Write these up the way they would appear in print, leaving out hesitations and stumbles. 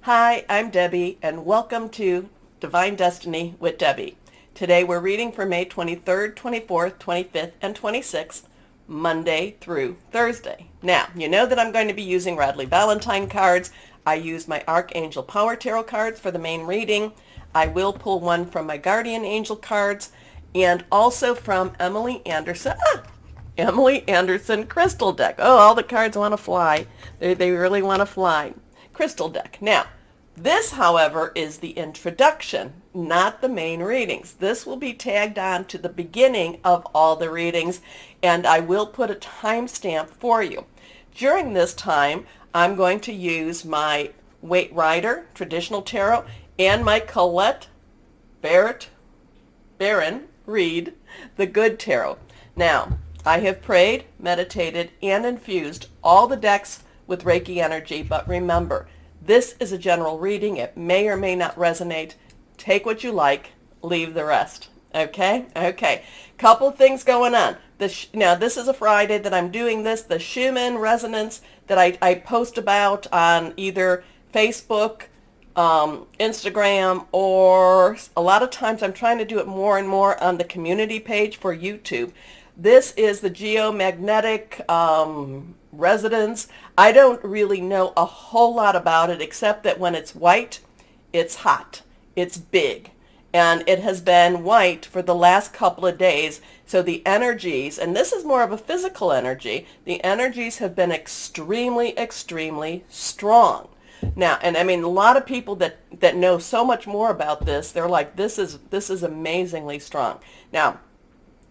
Hi, I'm Debbie, and welcome to Divine Destiny with Debbie. Today we're reading for May 23rd, 24th, 25th, and 26th, Monday through Thursday. Now, you know that I'm going to be using Radley Valentine cards. I use my Archangel Power Tarot cards for the main reading. I will pull one from my Guardian Angel cards and also from Emily Anderson Crystal Deck. Oh, all the cards want to fly. They really want to fly. Crystal Deck. Now, this, however, is the introduction, not the main readings. This will be tagged on to the beginning of all the readings, and I will put a timestamp for you. During this time, I'm going to use my Waite Rider Traditional Tarot and my Colette Baron Reed The Good Tarot. Now, I have prayed, meditated, and infused all the decks with Reiki energy, but remember, this is a general reading. It may or may not resonate. Take what you like, leave the rest. Okay? Okay. Couple things going on. Now, this is a Friday that I'm doing this. The Schumann resonance that I post about on either Facebook, Instagram, or a lot of times I'm trying to do it more and more on the community page for YouTube. This is the geomagnetic resonance. I don't really know a whole lot about it except that when it's white, it's hot, it's big, and it has been white for the last couple of days. So the energies, and this is more of a physical energy, the energies have been extremely, extremely strong. Now, and I mean, a lot of people that know so much more about this, they're like, this is amazingly strong. Now,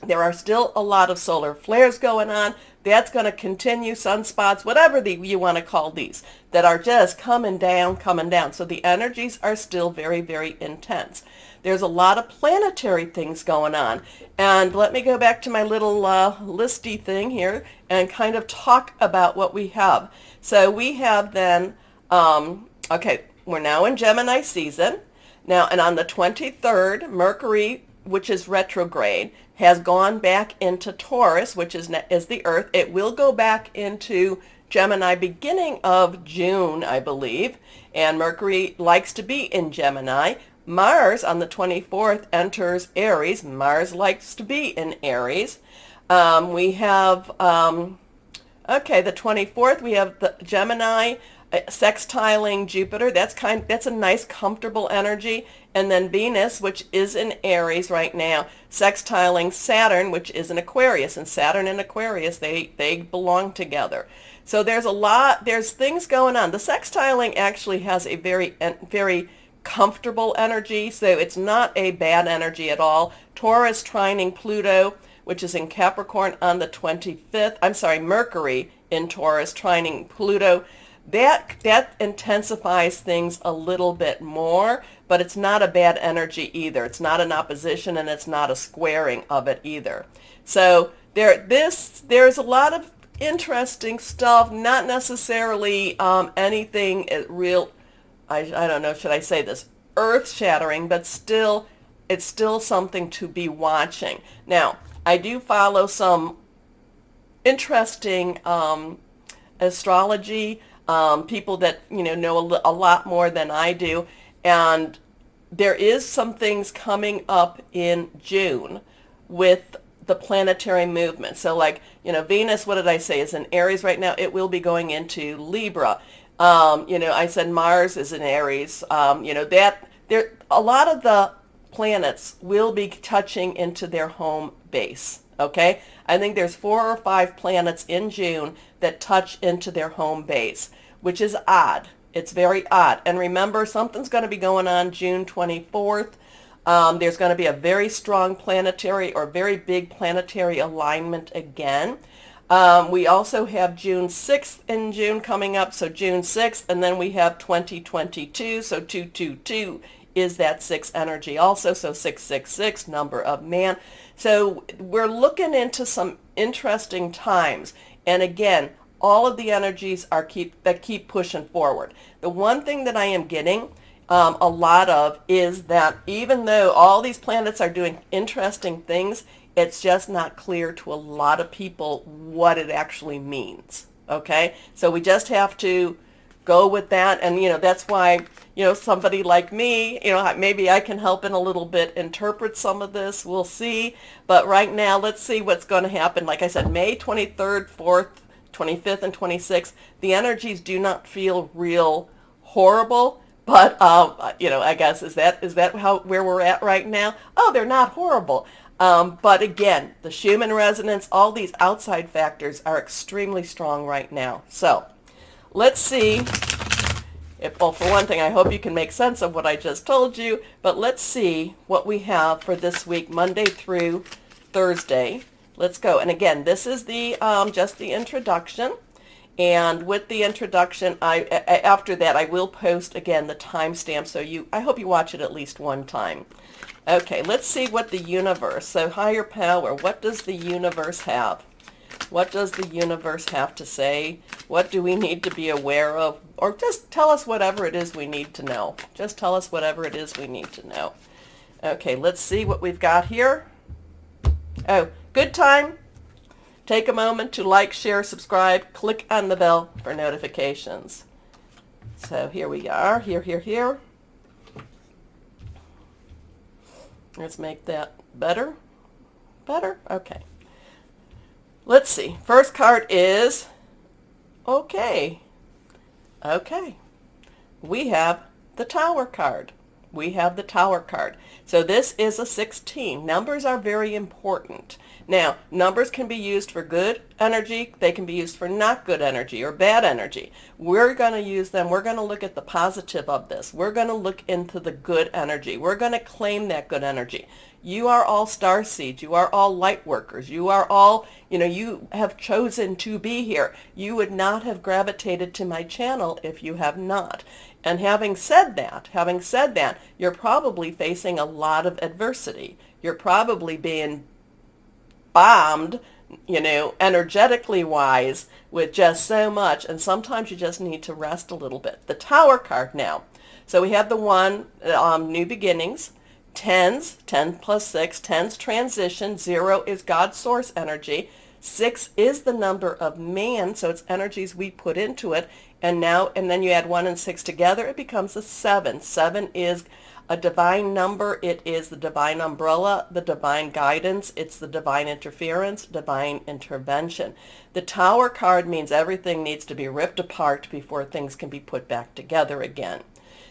there are still a lot of solar flares going on. That's going to continue, sunspots, whatever you want to call these, that are just coming down, coming down. So the energies are still very, very intense. There's a lot of planetary things going on. And let me go back to my little listy thing here and kind of talk about what we have. So we have then, okay, we're now in Gemini season. Now, and on the 23rd, Mercury, which is retrograde, has gone back into Taurus, which is the Earth. It will go back into Gemini beginning of June, I believe, and Mercury likes to be in Gemini. Mars on the 24th enters Aries. Mars likes to be in Aries. We have, okay, the 24th, we have the Gemini sextiling Jupiter. That's a nice comfortable energy. And then Venus, which is in Aries right now, sextiling Saturn, which is in Aquarius. And Saturn and Aquarius, they belong together. So there's things going on. The sextiling actually has a very, very comfortable energy, so it's not a bad energy at all. Taurus trining Pluto, which is in Capricorn on the 25th. I'm sorry, Mercury in Taurus trining Pluto. That intensifies things a little bit more, but it's not a bad energy either. It's not an opposition, and it's not a squaring of it either. So there's a lot of interesting stuff, not necessarily anything real, I don't know, should I say this, earth-shattering, but still, it's still something to be watching. Now, I do follow some interesting astrology, people that know a lot more than I do, and there is some things coming up in June with the planetary movement. So like, Venus, what did I say, is in Aries right now. It will be going into Libra. I said Mars is in Aries. That there, a lot of the planets will be touching into their home base. Okay, I think there's 4 or 5 planets in June that touch into their home base, which is odd. It's very odd. And remember, something's going to be going on June 24th. There's going to be a very strong planetary or very big planetary alignment again. We also have June 6th in June coming up, so June 6th, and then we have 2022, so 222 is that 6 energy also, so 666, number of man. So we're looking into some interesting times, and again, all of the energies that keep pushing forward. The one thing that I am getting a lot of is that even though all these planets are doing interesting things, it's just not clear to a lot of people what it actually means. Okay, so we just have to go with that, and that's why somebody like me, maybe I can help in a little bit interpret some of this. We'll see. But right now, let's see what's going to happen. Like I said, May 23rd, 4th, 25th, and 26th, the energies do not feel real horrible. But, I guess, is that where we're at right now? Oh, they're not horrible. But again, the Schumann resonance, all these outside factors are extremely strong right now. So let's see. Well, for one thing, I hope you can make sense of what I just told you. But let's see what we have for this week, Monday through Thursday. Let's go. And again, this is the just the introduction. And with the introduction, after that, I will post again the timestamp. So I hope you watch it at least one time. Okay, let's see what the universe, so higher power, what does the universe have? What does the universe have to say? What do we need to be aware of? Or just tell us whatever it is we need to know. Just tell us whatever it is we need to know. Okay, let's see what we've got here. Oh, good time. Take a moment to like, share, subscribe, click on the bell for notifications. So here we are, here. Let's make that better. Okay. Let's see. First card is, okay. We have the Tower card. So this is a 16. Numbers are very important. Now, numbers can be used for good energy. They can be used for not good energy or bad energy. We're going to use them. We're going to look at the positive of this. We're going to look into the good energy. We're going to claim that good energy. You are all star seeds. You are all light workers. You are all, you have chosen to be here. You would not have gravitated to my channel if you have not. And having said that, you're probably facing a lot of adversity. You're probably being bombed, energetically wise with just so much. And sometimes you just need to rest a little bit. The Tower card now. So we have the one, new beginnings. 10s, 10 plus 6, 10s transition. 0 is God's source energy. 6 is the number of man, so it's energies we put into it. And then you add 1 and 6 together, it becomes a 7. 7 is a divine number. It is the divine umbrella, the divine guidance. It's the divine interference, divine intervention. The Tower card means everything needs to be ripped apart before things can be put back together again.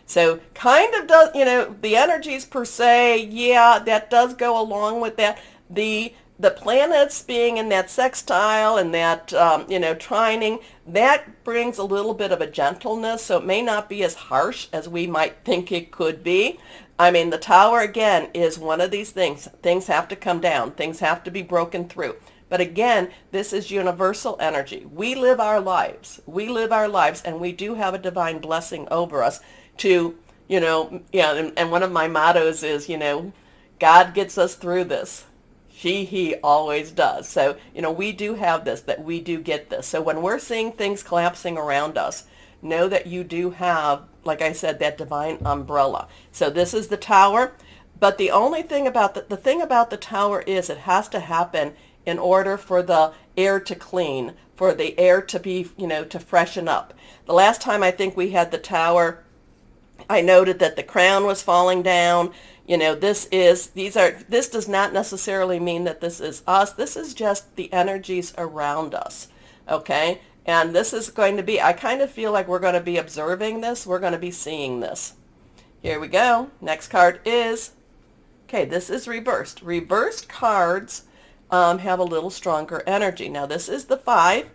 So kind of does, the energies per se, yeah, that does go along with that. The planets being in that sextile and that, trining, that brings a little bit of a gentleness, so it may not be as harsh as we might think it could be. I mean, the Tower, again, is one of these things. Things have to come down. Things have to be broken through. But again, this is universal energy. We live our lives. And we do have a divine blessing over us to, and one of my mottos is, God gets us through this. He always does. So, we do have this, that we do get this. So when we're seeing things collapsing around us, know that you do have, like I said, that divine umbrella. So this is the Tower. But the only thing about the thing about the Tower is it has to happen in order for the air to clean, for the air to be, to freshen up. The last time I think we had the Tower, I noted that the crown was falling down. This does not necessarily mean that this is us. This is just the energies around us. Okay? And this is going to be, I kind of feel like we're going to be observing this. We're going to be seeing this. Here we go. Next card is, okay, this is reversed. Reversed cards have a little stronger energy. Now this is the Five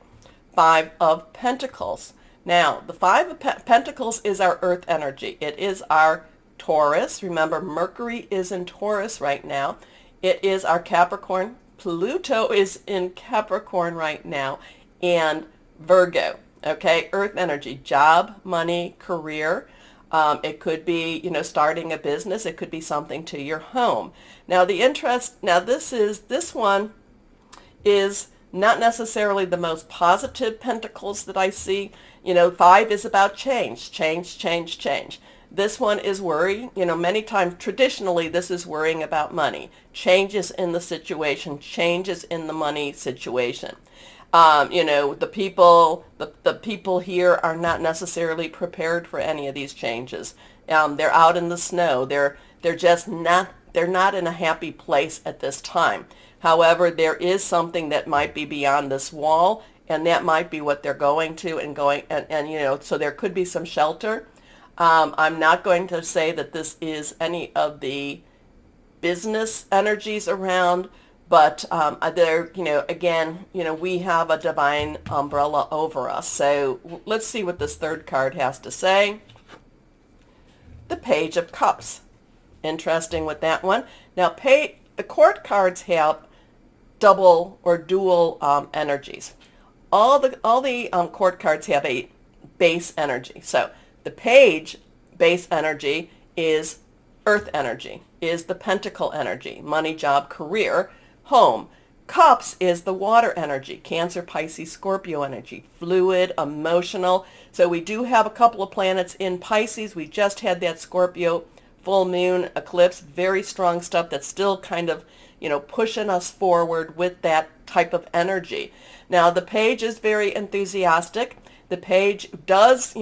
of Pentacles. Now, the Five of Pentacles is our earth energy. It is our Taurus. Remember, Mercury is in Taurus right now. It is our Capricorn. Pluto is in Capricorn right now. And Virgo. Okay, earth energy, job, money, career. It could be, starting a business. It could be something to your home. Now, this one is not necessarily the most positive pentacles that I see. 5 is about change. This one is worry. Many times, traditionally, this is worrying about money. Changes in the situation, changes in the money situation. The people here are not necessarily prepared for any of these changes. They're out in the snow. They're just not, they're not in a happy place at this time. However, there is something that might be beyond this wall, and that might be what they're going to and so there could be some shelter. I'm not going to say that this is any of the business energies around, but again, we have a divine umbrella over us. So let's see what this third card has to say. The Page of Cups. Interesting with that one. Now, the court cards have double or dual energies. All the court cards have a base energy. So the page base energy is earth energy, is the pentacle energy, money, job, career, home. Cups is the water energy, Cancer, Pisces, Scorpio energy, fluid, emotional. So we do have a couple of planets in Pisces. We just had that Scorpio full moon eclipse, very strong stuff that's still kind of, pushing us forward with that type of energy. Now, the page is very enthusiastic. The page does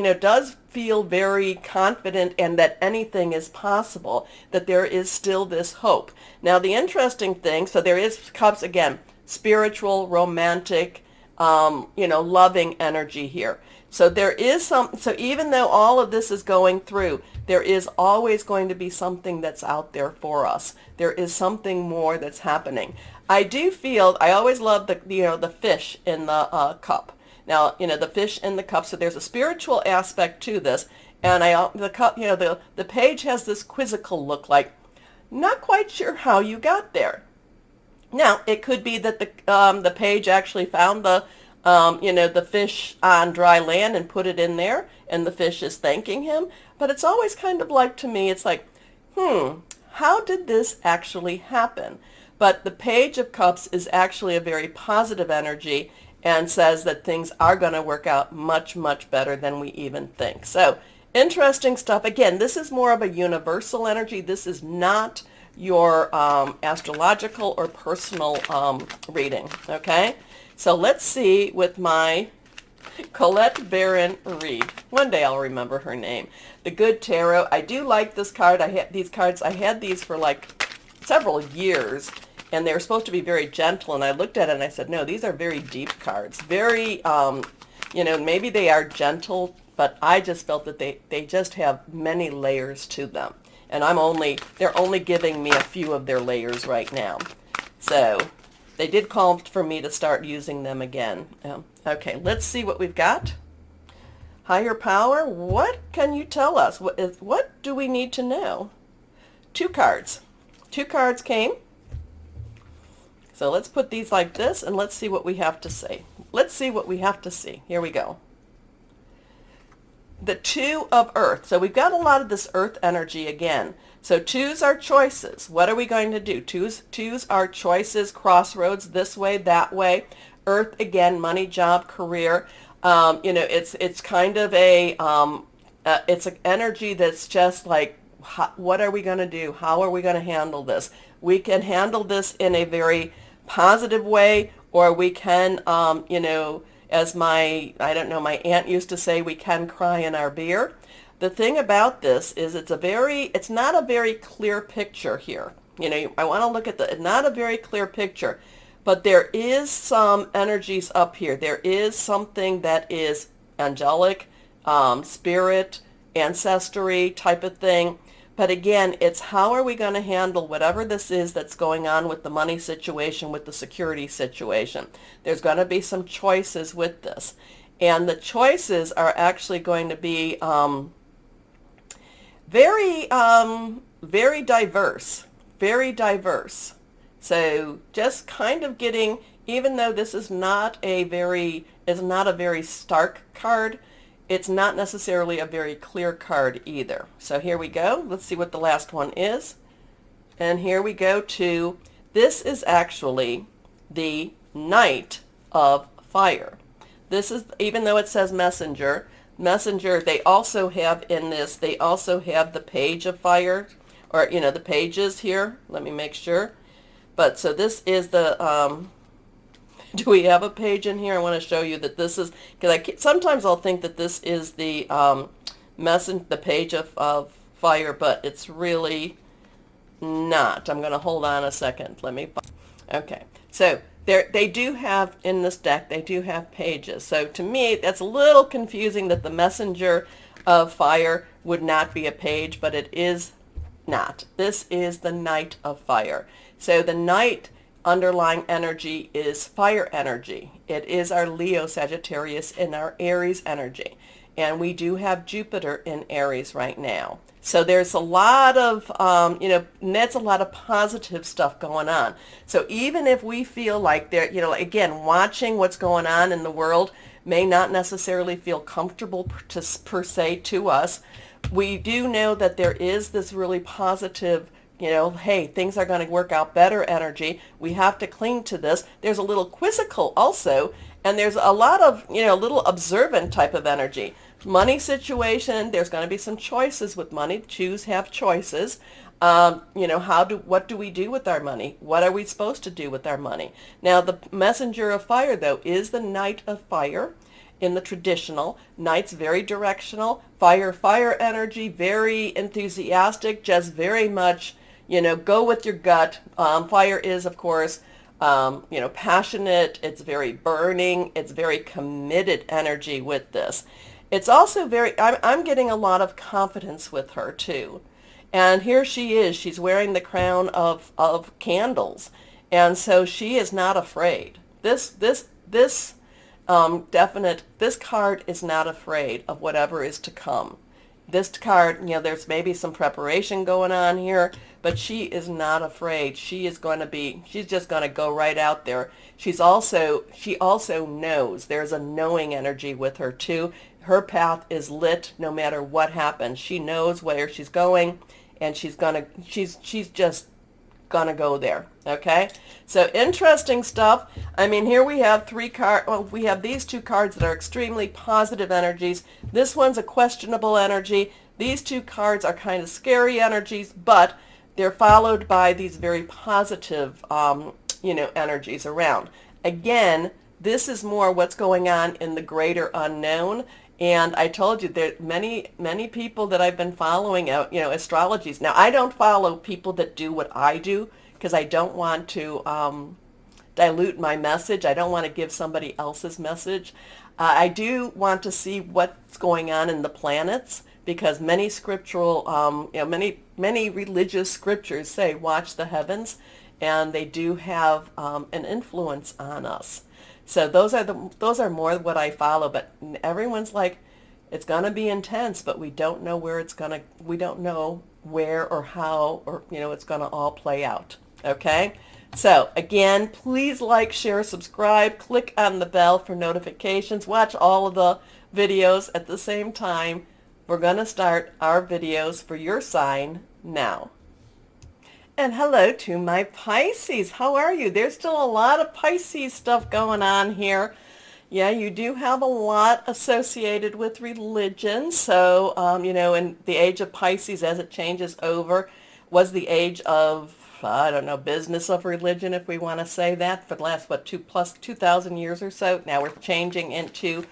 feel very confident and that anything is possible, that there is still this hope. Now, the interesting thing, so there is cups again, spiritual, romantic, loving energy here. So there is so even though all of this is going through, there is always going to be something that's out there for us. There is something more that's happening. I do feel, I always love the fish in the cup. Now, the fish in the cup, so there's a spiritual aspect to this. And the cup, the page has this quizzical look, like, not quite sure how you got there. Now, it could be that the page actually found the fish on dry land and put it in there, and the fish is thanking him. But it's always kind of like, to me, it's like, how did this actually happen? But the Page of Cups is actually a very positive energy and says that things are going to work out much, much better than we even think. So interesting stuff. Again, this is more of a universal energy. This is not your astrological or personal reading, okay? So let's see with my Colette Baron Reed. One day I'll remember her name. The Good Tarot. I do like this card. I had these for like several years, and they were supposed to be very gentle, and I looked at it and I said, no, these are very deep cards. Very, maybe they are gentle, but I just felt that they just have many layers to them. And they're only giving me a few of their layers right now. So they did call for me to start using them again. Okay, let's see what we've got. Higher power, what can you tell us? What do we need to know? 2 cards. 2 cards came. So let's put these like this, and let's see what we have to say. Let's see what we have to see. Here we go. The 2 of Earth. So we've got a lot of this Earth energy again. So 2s are choices. What are we going to do? 2s are choices, crossroads, this way, that way. Earth, again, money, job, career. It's kind of it's an energy that's just like, what are we going to do? How are we going to handle this? We can handle this in a very positive way, or we can, as my aunt used to say, we can cry in our beer. The thing about this is it's not a very clear picture here. I want to look at not a very clear picture, but there is some energies up here. There is something that is angelic, spirit, ancestry type of thing. But again, it's how are we going to handle whatever this is that's going on with the money situation, with the security situation. There's going to be some choices with this. And the choices are actually going to be very diverse, very diverse. So just kind of getting, even though this is not a very stark card, it's not necessarily a very clear card either. So here we go. Let's see what the last one is. And here we go to, this is actually the Knight of Fire. This is, even though it says Messenger, they also have in this, they also have the Page of Fire, or, the pages here. Let me make sure. But so this is the, Do we have a page in here? I want to show you that this is, because sometimes I'll think that this is the the page of fire, but it's really not. I'm going to hold on a second. Let me find. Okay, so they do have, in this deck, they do have pages. So to me, that's a little confusing that the messenger of fire would not be a page, but it is not. This is the Knight of Fire. So the Knight underlying energy is fire energy. It is our Leo Sagittarius and our Aries energy. And we do have Jupiter in Aries right now. So there's a lot of, and that's a lot of positive stuff going on. So even if we feel like they're, again, watching what's going on in the world may not necessarily feel comfortable per se to us, we do know that there is this really positive, hey, things are going to work out better energy. We have to cling to this. There's a little quizzical also, and there's a lot of, little observant type of energy. Money situation, there's going to be some choices with money. Choose, have choices. What do we do with our money? What are we supposed to do with our money? Now, the messenger of fire, though, is the Knight of Fire in the traditional. Knight's very directional. Fire energy, very enthusiastic, just very much, go with your gut. Fire is, of course, passionate. It's very burning. It's very committed energy with this. It's also very, I'm getting a lot of confidence with her too. And here she is. She's wearing the crown of candles. And so she is not afraid. This card is not afraid of whatever is to come. This card, there's maybe some preparation going on here, but she is not afraid. She's just going to go right out there. She also knows. There's a knowing energy with her too. Her path is lit no matter what happens. She knows where she's going, and she's just gonna go there. Okay, so interesting stuff. I mean, here we have we have these two cards that are extremely positive energies. This one's a questionable energy. These two cards are kind of scary energies, but they're followed by these very positive energies around. Again, this is more what's going on in the greater unknown. And I told you there are many people that I've been following, astrologies. Now, I don't follow people that do what I do because I don't want to dilute my message. I don't want to give somebody else's message. I do want to see what's going on in the planets because many scriptural, many religious scriptures say, watch the heavens, and they do have an influence on us. So those are more what I follow, but everyone's like, it's going to be intense, but we don't know we don't know where or how or, it's going to all play out. Okay. So again, please like, share, subscribe, click on the bell for notifications, watch all of the videos at the same time. We're going to start our videos for your sign now. And hello to my Pisces. How are you? There's still a lot of Pisces stuff going on here. Yeah, you do have a lot associated with religion. So, in the age of Pisces, as it changes over, was the age of, business of religion, if we want to say that, for the last, 2,000 years or so. Now we're changing into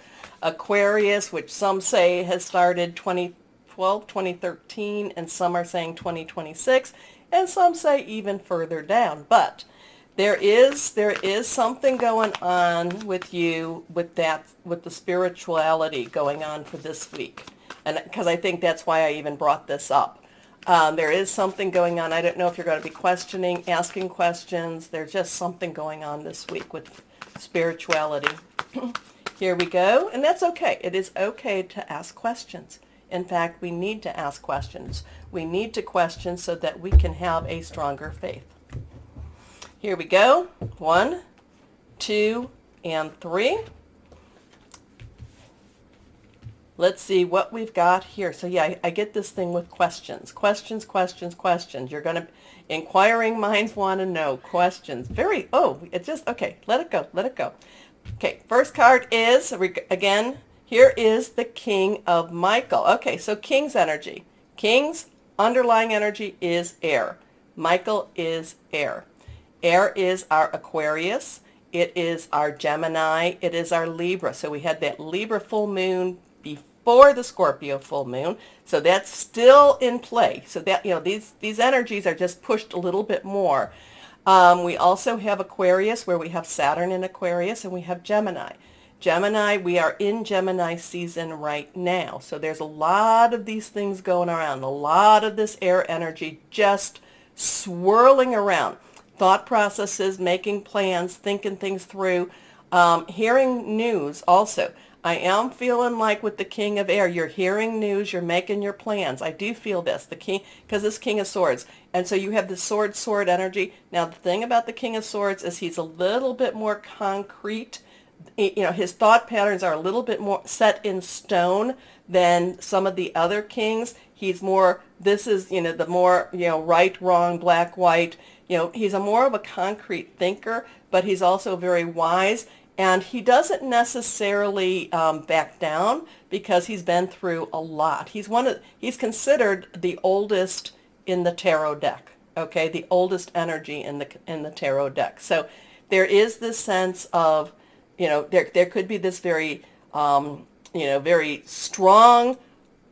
Aquarius, which some say has started 2012, 2013, and some are saying 2026. And some say even further down. But there is something going on with you with the spirituality going on for this week. And because I think that's why I even brought this up. There is something going on. I don't know if you're going to be asking questions. There's just something going on this week with spirituality. Here we go. And that's okay. It is okay to ask questions. In fact, we need to ask questions. We need to question so that we can have a stronger faith. Here we go. 1, 2, and 3. Let's see what we've got here. So yeah, I get this thing with questions. Questions. You're going to, inquiring minds want to know. Questions. It's just, okay, let it go. Okay, first card is, again, here is the King of Michael. Okay, so King's energy. King's underlying energy is air. Michael is air. Air is our Aquarius, it is our Gemini, it is our Libra. So we had that Libra full moon before the Scorpio full moon. So that's still in play. So that, these energies are just pushed a little bit more. We also have Aquarius, where we have Saturn in Aquarius, and we have Gemini. Gemini, we are in Gemini season right now. So there's a lot of these things going around, a lot of this air energy just swirling around. Thought processes, making plans, thinking things through, hearing news also. I am feeling like with the King of Air, you're hearing news, you're making your plans. I do feel this, the King, because this King of Swords. And so you have the sword energy. Now, the thing about the King of Swords is he's a little bit more concrete. His thought patterns are a little bit more set in stone than some of the other kings. He's more, this is, the more, right, wrong, black, white. He's a more of a concrete thinker, but he's also very wise. And he doesn't necessarily back down because he's been through a lot. He's considered the oldest in the tarot deck. Okay, the oldest energy in the tarot deck. So there is this sense of, there could be this very, very strong,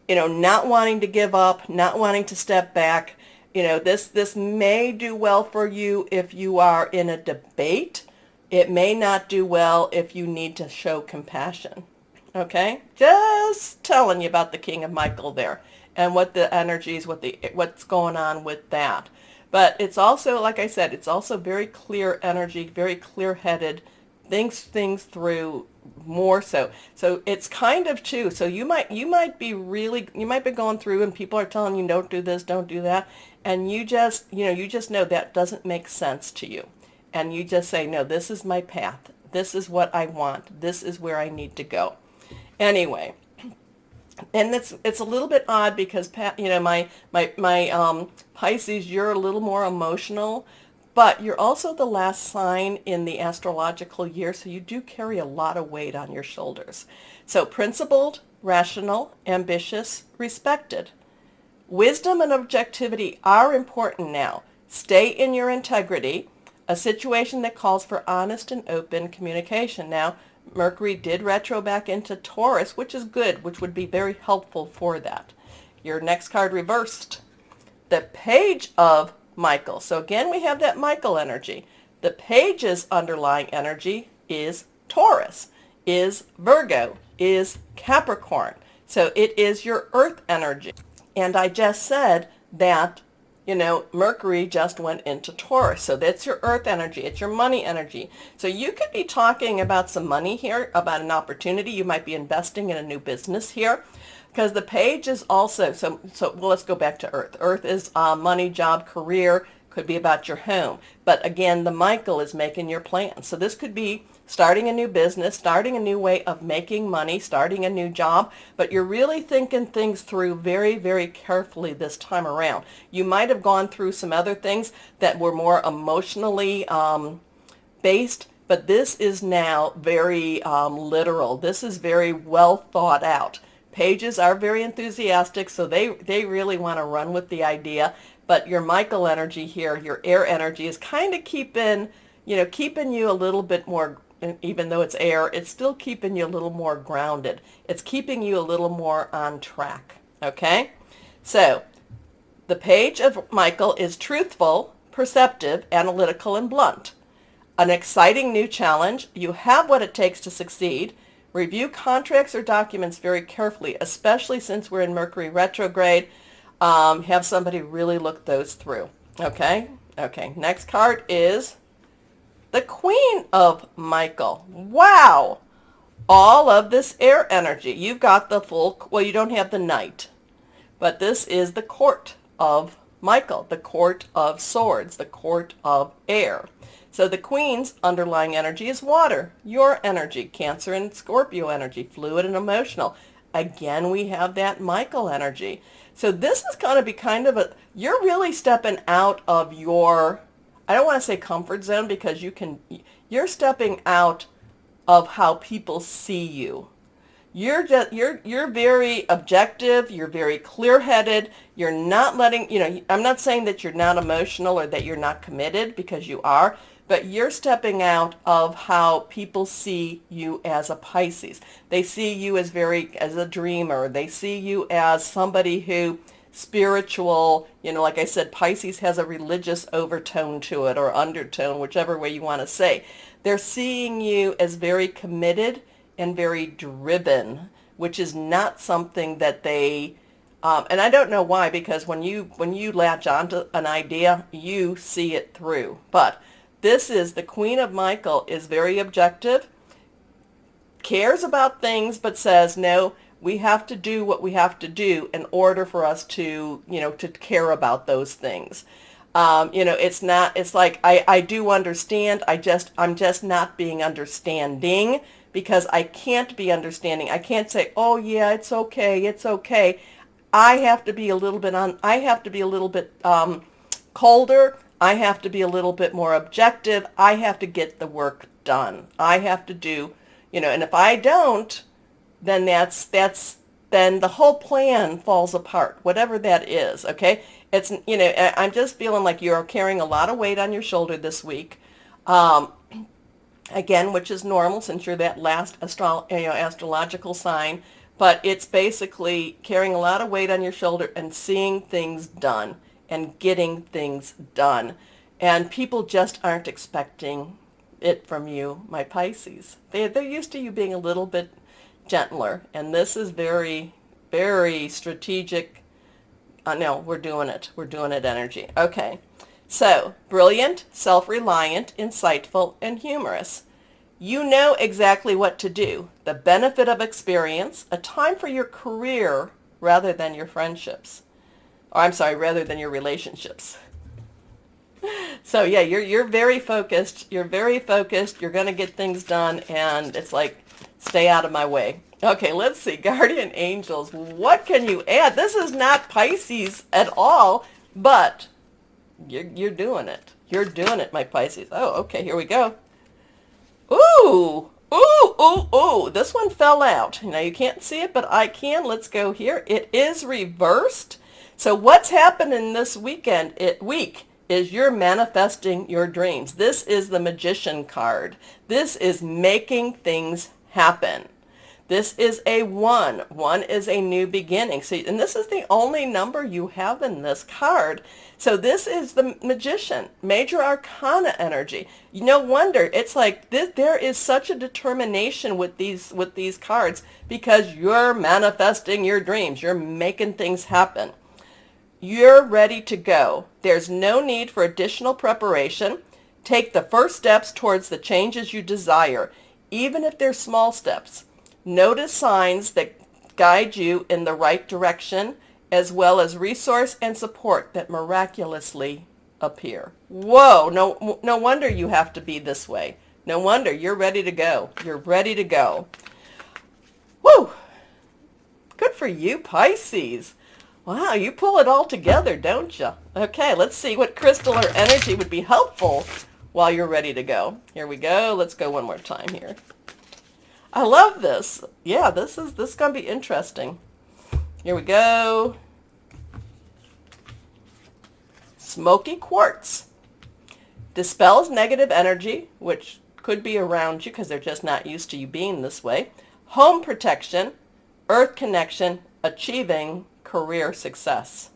not wanting to give up, not wanting to step back. This may do well for you if you are in a debate. It may not do well if you need to show compassion. Okay? Just telling you about the King of Michael there and what the energies, what's going on with that. But it's also, like I said, it's also very clear energy, very clear-headed, thinks things through more so. So it's kind of too. So you might be going through and people are telling you don't do this, don't do that, and you just know that doesn't make sense to you. And you just say, no, this is my path. This is what I want. This is where I need to go. Anyway, and it's a little bit odd because my Pisces, you're a little more emotional, but you're also the last sign in the astrological year, so you do carry a lot of weight on your shoulders. So principled, rational, ambitious, respected. Wisdom and objectivity are important now. Stay in your integrity. A situation that calls for honest and open communication. Now, Mercury did retro back into Taurus, which is good, which would be very helpful for that. Your next card reversed. The Page of Michael. So again, we have that Michael energy. The Page's underlying energy is Taurus, is Virgo, is Capricorn. So it is your earth energy. And I just said that Mercury just went into Taurus. So that's your earth energy. It's your money energy. So you could be talking about some money here, about an opportunity. You might be investing in a new business here because the Page is also, well, let's go back to earth. Earth is money, job, career, could be about your home. But again, the Michael is making your plans. So this could be starting a new business, starting a new way of making money, starting a new job, but you're really thinking things through very, very carefully this time around. You might have gone through some other things that were more emotionally based, but this is now very literal. This is very well thought out. Pages are very enthusiastic, so they really want to run with the idea, but your Michael energy here, your air energy, is kind of keeping you a little bit more. Even though it's air, it's still keeping you a little more grounded. It's keeping you a little more on track. Okay? So, the Page of Michael is truthful, perceptive, analytical, and blunt. An exciting new challenge. You have what it takes to succeed. Review contracts or documents very carefully, especially since we're in Mercury retrograde. Have somebody really look those through. Okay? Okay. Next card is the Queen of Michael. Wow! All of this air energy. You've got the full, well, you don't have the Knight, but this is the Court of Michael, the Court of Swords, the Court of Air. So the Queen's underlying energy is water, your energy, Cancer and Scorpio energy, fluid and emotional. Again, we have that Michael energy. So this is going to be kind of you're really stepping out of your, I don't want to say comfort zone because you're stepping out of how people see you. You're very objective, you're very clear-headed, you're not letting, I'm not saying that you're not emotional or that you're not committed because you are, but you're stepping out of how people see you as a Pisces. They see you as as a dreamer. They see you as somebody who spiritual, like I said, Pisces has a religious overtone to it or undertone, whichever way you want to say. They're seeing you as very committed and very driven, which is not something that they and I don't know why, because when you latch onto an idea, you see it through. But this is the Queen of Michael is very objective, cares about things, but says, no, we have to do what we have to do in order for us to, to care about those things. It's like, I do understand. I'm just not being understanding, because I can't be understanding. I can't say, oh yeah, it's okay. It's okay. I have to be a little bit colder. I have to be a little bit more objective. I have to get the work done. I have to do, and if I don't, then then the whole plan falls apart, whatever that is. Okay. It's, I'm just feeling like you're carrying a lot of weight on your shoulder this week. Again, which is normal since you're that last astrological sign. But it's basically carrying a lot of weight on your shoulder and seeing things done and getting things done. And people just aren't expecting it from you, my Pisces. They're used to you being a little bit gentler. And this is very, very strategic. No, we're doing it. We're doing it energy. Okay. So, brilliant, self-reliant, insightful, and humorous. You know exactly what to do. The benefit of experience, a time for your career rather than your friendships. Or I'm sorry, rather than your relationships. So yeah, you're very focused. You're very focused. You're going to get things done, and it's like, stay out of my way. Okay, let's see. Guardian angels. What can you add? This is not Pisces at all, but you're doing it. You're doing it, my Pisces. Oh, okay, here we go. Ooh, ooh, ooh, ooh. This one fell out. Now you can't see it, but I can. Let's go here. It is reversed. So what's happening this week is you're manifesting your dreams. This is the Magician card. This is making things happen. This is a 1. 1 is a new beginning. See, and this is the only number you have in this card. So this is the Magician, major arcana energy. No wonder it's like this, there is such a determination with these cards, because you're manifesting your dreams. You're making things happen. You're ready to go. There's no need for additional preparation. Take the first steps towards the changes you desire, even if they're small steps. Notice signs that guide you in the right direction, as well as resource and support that miraculously appear. Whoa, no wonder you have to be this way. No wonder you're ready to go. You're ready to go. Woo! Good for you, Pisces. Wow, you pull it all together, don't you? Okay, let's see what crystal or energy would be helpful while you're ready to go. Here we go. Let's go one more time here. I love this. Yeah, this is going to be interesting. Here we go. Smoky quartz. Dispels negative energy, which could be around you because they're just not used to you being this way. Home protection, earth connection, achieving career success.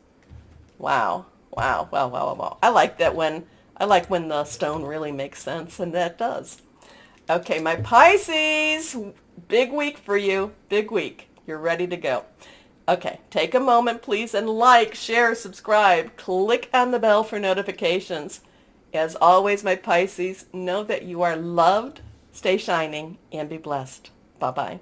Wow. Wow. Wow. Wow. Wow. I like when the stone really makes sense, and that does. Okay, my Pisces, big week for you. Big week. You're ready to go. Okay, take a moment, please, and like, share, subscribe. Click on the bell for notifications. As always, my Pisces, know that you are loved, stay shining, and be blessed. Bye-bye.